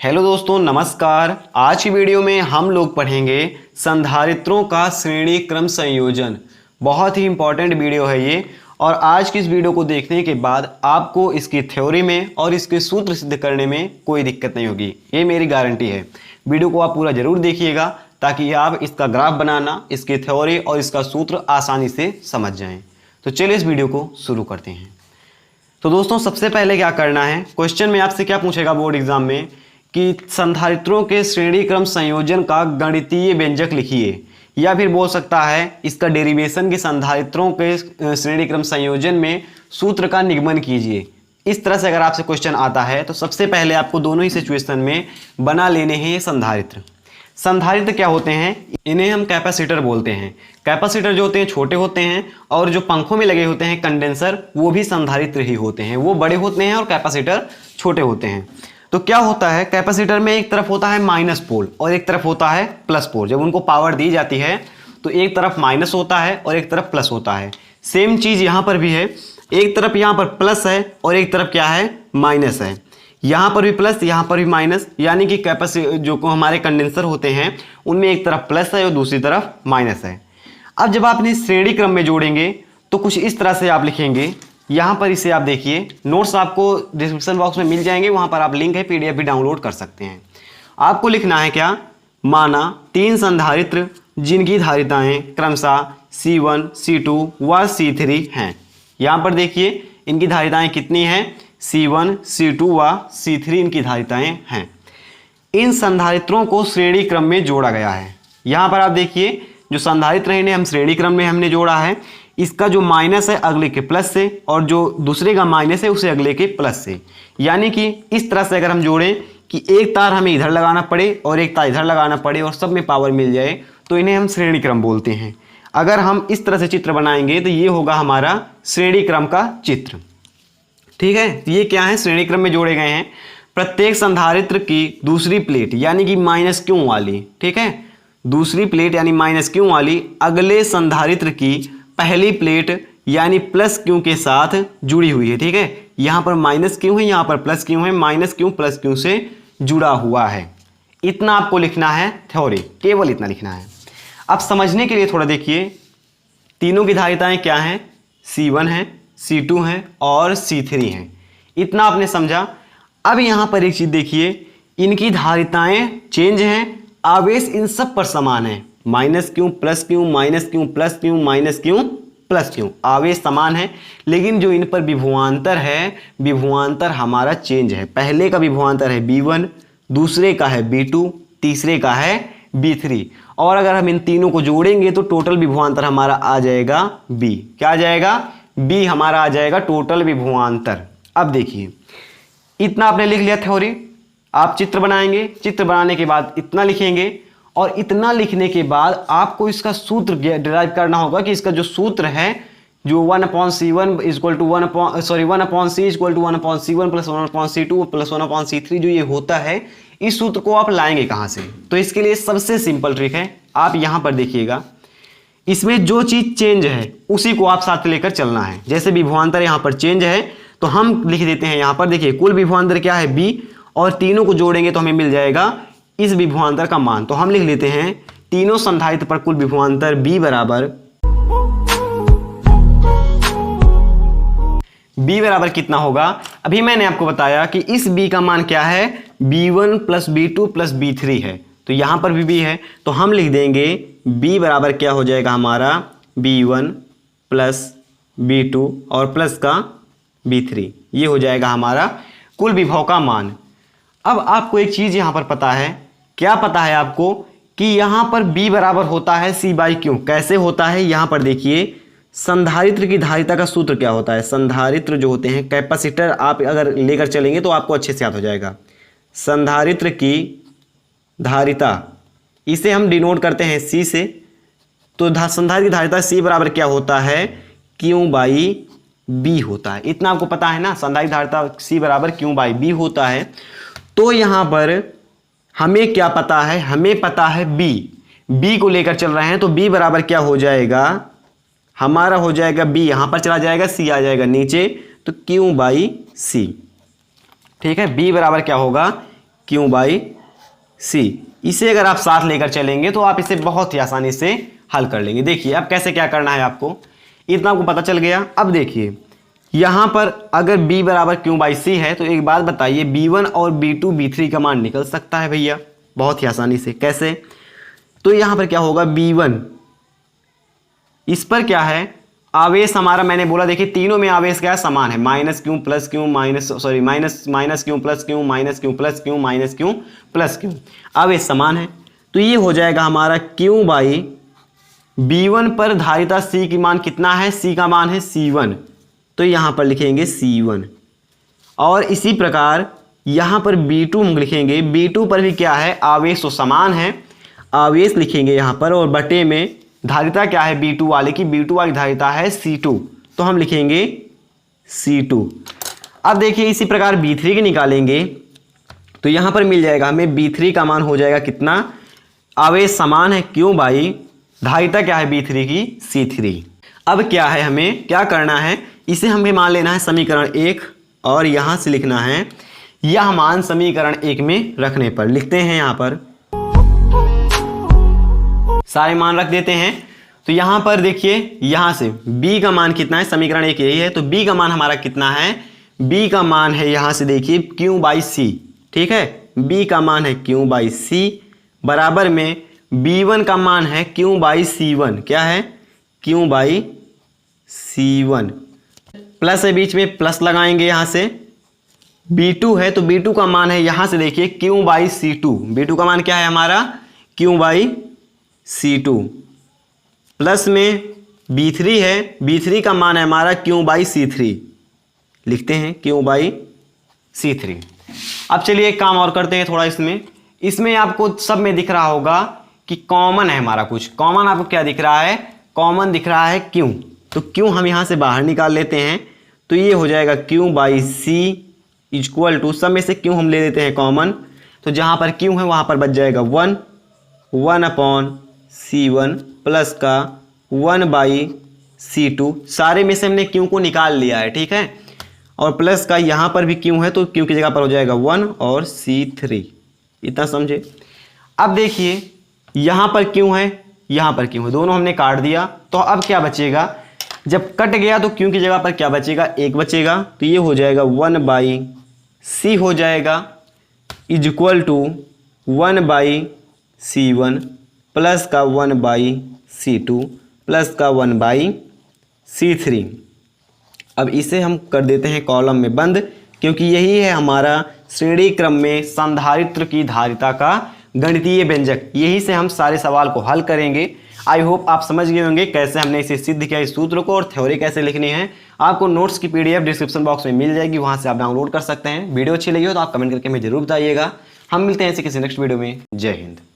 Hello दोस्तों, नमस्कार। आज की वीडियो में हम लोग पढ़ेंगे संधारित्रों का श्रेणी क्रम संयोजन। बहुत ही इंपॉर्टेंट वीडियो है ये, और आज की इस वीडियो को देखने के बाद आपको इसकी थ्योरी में और इसके सूत्र सिद्ध करने में कोई दिक्कत नहीं होगी, ये मेरी गारंटी है। वीडियो को आप पूरा जरूर देखिएगा ताकि आप इसका ग्राफ बनाना, इसकी थ्योरी और इसका सूत्र आसानी से समझ जाएं। तो चलिए इस वीडियो को शुरू करते हैं। तो दोस्तों, सबसे पहले क्या करना है, क्वेश्चन में आपसे क्या पूछेगा बोर्ड एग्जाम में कि संधारित्रों के श्रेणी क्रम संयोजन का गणितीय व्यंजक लिखिए, या फिर बोल सकता है इसका डेरिवेशन के संधारित्रों के श्रेणी क्रम संयोजन में सूत्र का निगमन कीजिए। इस तरह से अगर आपसे क्वेश्चन आता है तो सबसे पहले आपको दोनों ही सिचुएशन में बना लेने हैं ये संधारित्र। संधारित्र क्या होते हैं, इन्हें हम कैपेसिटर बोलते हैं। कैपेसिटर जो होते हैं छोटे होते हैं, और जो पंखों में लगे होते हैं कंडेंसर, वो भी संधारित्र ही होते हैं। वो बड़े होते हैं और कैपेसिटर छोटे होते हैं। तो क्या होता है, कैपेसिटर में एक तरफ होता है माइनस पोल और एक तरफ होता है प्लस पोल। जब उनको पावर दी जाती है तो एक तरफ माइनस होता है और एक तरफ प्लस होता है। सेम चीज यहाँ पर भी है, एक तरफ यहाँ पर प्लस है और एक तरफ क्या है, माइनस है। यहाँ पर भी प्लस, यहाँ पर भी माइनस, यानी कि कैपेसिटर जो हमारे कंडेंसर होते हैं उनमें एक तरफ प्लस है और दूसरी तरफ माइनस है। अब जब आप इन्हें श्रेणी क्रम में जोड़ेंगे तो कुछ इस तरह से आप लिखेंगे। यहाँ पर इसे आप देखिए, नोट्स आपको डिस्क्रिप्शन बॉक्स में मिल जाएंगे, वहाँ पर आप लिंक है, पीडीएफ भी डाउनलोड कर सकते हैं। आपको लिखना है क्या, माना 3 संधारित्र जिनकी धारिताएं क्रमशः C1, C2 व C3 हैं। यहाँ पर देखिए इनकी धारिताएं कितनी हैं, C1, C2 व C3 इनकी धारिताएं हैं। इन संधारित्रों को श्रेणी क्रम में जोड़ा गया है। यहाँ पर आप देखिए जो संधारित्र है इन्हें हम श्रेणी क्रम में हमने जोड़ा है। इसका जो माइनस है अगले के प्लस से, और जो दूसरे का माइनस है उसे अगले के प्लस से। यानी कि इस तरह से अगर हम जोड़ें कि एक तार हमें इधर लगाना पड़े और एक तार इधर लगाना पड़े और सब में पावर मिल जाए, तो इन्हें हम श्रेणी क्रम बोलते हैं। अगर हम इस तरह से चित्र बनाएंगे तो ये होगा हमारा श्रेणी क्रम का चित्र। ठीक है, ये क्या है, श्रेणी क्रम में जोड़े गए हैं। प्रत्येक संधारित्र की दूसरी प्लेट यानी कि माइनस क्यू वाली, ठीक है, दूसरी प्लेट यानी माइनस क्यू वाली अगले संधारित्र की पहली प्लेट यानी प्लस क्यू के साथ जुड़ी हुई है। ठीक है, यहां पर माइनस क्यू है, यहां पर प्लस क्यू है, माइनस क्यू प्लस क्यू से जुड़ा हुआ है। इतना आपको लिखना है थ्योरी, केवल इतना लिखना है। अब समझने के लिए थोड़ा देखिए, तीनों की धारिताएं क्या हैं, C1 है, C2 है और C3 है। इतना आपने समझा। अब यहां पर एक चीज देखिए, इनकी धारिताएं चेंज हैं, आवेश इन सब पर समान है। Minus Q plus Q, minus Q plus Q, minus Q plus Q, आवेश समान है। लेकिन जो इन पर विभवांतर है, विभवांतर हमारा चेंज है। पहले का विभवांतर है B1, दूसरे का है B2, तीसरे का है B3। और अगर हम इन तीनों को जोड़ेंगे तो टोटल विभवांतर हमारा आ जाएगा B। क्या आ जाएगा, B हमारा आ जाएगा टोटल विभवांतर। अब देखिए, इतना आपने लिख लिया थ्योरी। आप चित्र बनाएंगे, चित्र बनाने के बाद इतना लिखेंगे, और इतना लिखने के बाद आपको इसका सूत्र डिराइव करना होगा कि इसका जो सूत्र है, जो 1/C1 equal to 1/C equal to 1/C1 plus 1/C2 plus 1/C3 जो ये होता है, इस सूत्र को आप लाएंगे कहाँ से। तो इसके लिए सबसे सिंपल ट्रिक है, आप यहाँ पर देखिएगा, इसमें जो चीज चेंज है उसी को आप साथ लेकर चलना है। जैसे विभवांतर यहाँ पर चेंज है तो हम लिख देते हैं यहाँ पर, देखिए कुल विभवांतर क्या है B, और तीनों को जोड़ेंगे तो हमें मिल जाएगा इस विभवांतर का मान। तो हम लिख लेते हैं तीनों संधारित्र पर कुल विभवांतर B बराबर कितना होगा। अभी मैंने आपको बताया कि इस B का मान क्या है, B1 plus B2 plus B3 है। तो यहां पर भी B है, तो हम लिख देंगे B बराबर क्या हो जाएगा हमारा, B1 प्लस B2 और प्लस का B3। ये हो जाएगा हमारा कुल विभव का मान। अब आपको एक चीज यहां पर पता है, क्या पता है आपको, कि यहां पर B बराबर होता है C/Q। कैसे होता है, यहां पर देखिए, संधारित्र की धारिता का सूत्र क्या होता है। संधारित्र जो होते हैं, कैपेसिटर आप अगर लेकर चलेंगे तो आपको अच्छे से याद हो जाएगा। संधारित्र की धारिता, इसे हम डिनोट करते हैं C से। तो संधारित्र की धारिता C बराबर क्या होता है, Q/B होता है। इतना आपको पता है ना, संधारित्र धारिता C बराबर Q/B होता है। तो यहां पर हमें क्या पता है, हमें पता है B को लेकर चल रहे हैं, तो B बराबर क्या हो जाएगा हमारा, हो जाएगा B, यहां पर चला जाएगा, C आ जाएगा नीचे, तो Q/C। ठीक है, B बराबर क्या होगा, क्यू बाई सी। इसे अगर आप साथ लेकर चलेंगे तो आप इसे बहुत ही आसानी से हल कर लेंगे। देखिए अब कैसे क्या करना है आपको, इतना आपको पता चल गया। अब देखिए यहाँ पर अगर b बराबर क्यू बाई सी है तो एक बात बताइए, b1 और b2 b3 का मान निकल सकता है भैया बहुत ही आसानी से। कैसे? तो यहाँ पर क्या होगा, b1 इस पर क्या है आवेश हमारा, मैंने बोला देखिए तीनों में आवेश क्या है, समान है, minus Q plus Q minus Q plus Q minus Q plus Q minus Q plus Q, आवेश समान है। तो ये हो जाएगा हमारा क्यू बाई b1 पर धारिता c की मान कितना है, c का मान है c1, तो यहाँ पर लिखेंगे c1। और इसी प्रकार यहाँ पर b2 हम लिखेंगे, b2 पर भी क्या है आवेश तो समान है, आवेश लिखेंगे यहाँ पर, और बटे में धारिता क्या है b2 वाले की, b2 वाली धारिता है c2, तो हम लिखेंगे c2। अब देखिए इसी प्रकार b3 की निकालेंगे तो यहाँ पर मिल जाएगा हमें b3 का मान हो जाएगा कितना, आवेश समान है क्यू बाई धारिता क्या है b3 की c3। अब क्या है, हमें क्या करना है, इसे हमें मान लेना है समीकरण 1 और यहाँ से लिखना है यह मान समीकरण 1 में रखने पर। लिखते हैं यहाँ पर सारे मान रख देते हैं। तो यहाँ पर देखिए यहाँ से b का मान कितना है, समीकरण 1 यही है, तो b का मान हमारा कितना है, b का मान है यहाँ से देखिए q बाई सी, ठीक है, b का मान है q बाई सी बराबर में b1 का मान है q बाई c1, क्या है q बाई c1, प्लस है बीच में, प्लस लगाएंगे यहाँ से, b2 है तो b2 का मान है यहाँ से देखिए q बाई c2, b2 का मान क्या है हमारा q बाई c2, प्लस में b3 है, b3 का मान है हमारा q बाई c3, लिखते हैं q बाई c3। अब चलिए एक काम और करते हैं थोड़ा, इसमें आपको सब में दिख रहा होगा कि कॉमन है हमारा, कुछ कॉमन आपको क्या दिख रहा है, कॉमन दिख रहा है q, तो q हम यहाँ से बाहर निकाल लेते हैं, तो ये हो जाएगा q by C equal to, सब में से q हम ले लेते हैं कॉमन, तो जहाँ पर q है वहाँ पर बच जाएगा 1 अपॉन c1 प्लस का 1 बाई c2, सारे में से हमने q को निकाल लिया है, ठीक है, और प्लस का यहाँ पर भी q है तो q की जगह पर हो जाएगा 1 और c3, इतना समझे। अब देखिए यहाँ पर q है, यहाँ पर q है, दोनों हमने काट दिया, तो अब क्या बचेगा, जब कट गया तो q की जगह पर क्या बचेगा, 1 बचेगा, तो ये हो जाएगा 1 बाई c हो जाएगा is equal to 1 by c1 plus का 1 बाई c2 प्लस का 1 बाई c3। अब इसे हम कर देते हैं कॉलम में बंद, क्योंकि यही है हमारा श्रेणी क्रम में संधारित्र की धारिता का गणितीय व्यंजक, यही से हम सारे सवाल को हल करेंगे। आई होप आप समझ गए होंगे कैसे हमने इसे सिद्ध किया, इस सूत्र को, और थ्योरी कैसे लिखनी है। आपको नोट्स की पीडीएफ डिस्क्रिप्शन बॉक्स में मिल जाएगी, वहां से आप डाउनलोड कर सकते हैं। वीडियो अच्छी लगी हो तो आप कमेंट करके हमें जरूर बताइएगा। हम मिलते हैं ऐसे किसी नेक्स्ट वीडियो में। जय हिंद।